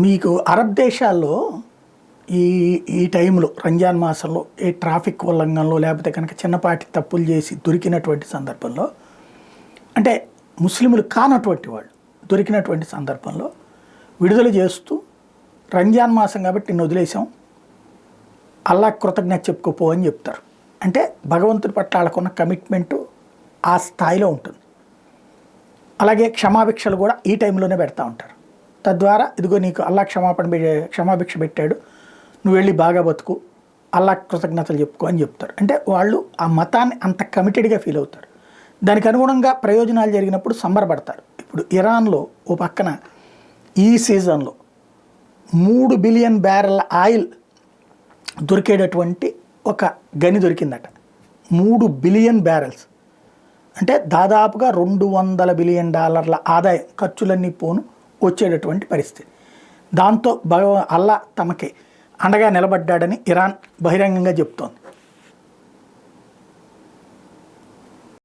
మీకు అరబ్ దేశాల్లో ఈ ఈ టైంలో రంజాన్ మాసంలో ఏ ట్రాఫిక్ ఉల్లంఘనలో లేకపోతే కనుక చిన్నపాటి తప్పులు చేసి దొరికినటువంటి సందర్భంలో, అంటే ముస్లింలు కానటువంటి వాళ్ళు దొరికినటువంటి సందర్భంలో విడుదల చేస్తూ రంజాన్ మాసం కాబట్టి నిన్ను వదిలేసాం, అల్లా కృతజ్ఞత చెప్పుకోపో అని చెప్తారు. అంటే భగవంతుడి పట్ల వాళ్ళకున్న కమిట్మెంటు ఆ స్థాయిలో ఉంటుంది. అలాగే క్షమాభిక్షలు కూడా ఈ టైంలోనే పెడతా ఉంటారు. తద్వారా ఇదిగో నీకు అల్లా క్షమాభిక్ష పెట్టాడు, నువ్వు వెళ్ళి బాగా బతుకు, అల్లా కృతజ్ఞతలు చెప్పుకో అని చెప్తారు. అంటే వాళ్ళు ఆ మతాన్ని అంత కమిటెడ్గా ఫీల్ అవుతారు. దానికి అనుగుణంగా ప్రయోజనాలు జరిగినప్పుడు సంబరపడతారు. ఇప్పుడు ఇరాన్లో ఓ పక్కన ఈ సీజన్లో 3 బిలియన్ బ్యారెల్ల ఆయిల్ దొరికేటటువంటి ఒక గని దొరికిందట. 3 బిలియన్ బ్యారెల్స్ అంటే దాదాపుగా $200 బిలియన్ ఆదాయం ఖర్చులన్నీ పోను వచ్చేటటువంటి పరిస్థితి. దాంతో అల్లా తమకి అండగా నిలబడ్డాడని ఇరాన్ బహిరంగంగా చెప్తోంది.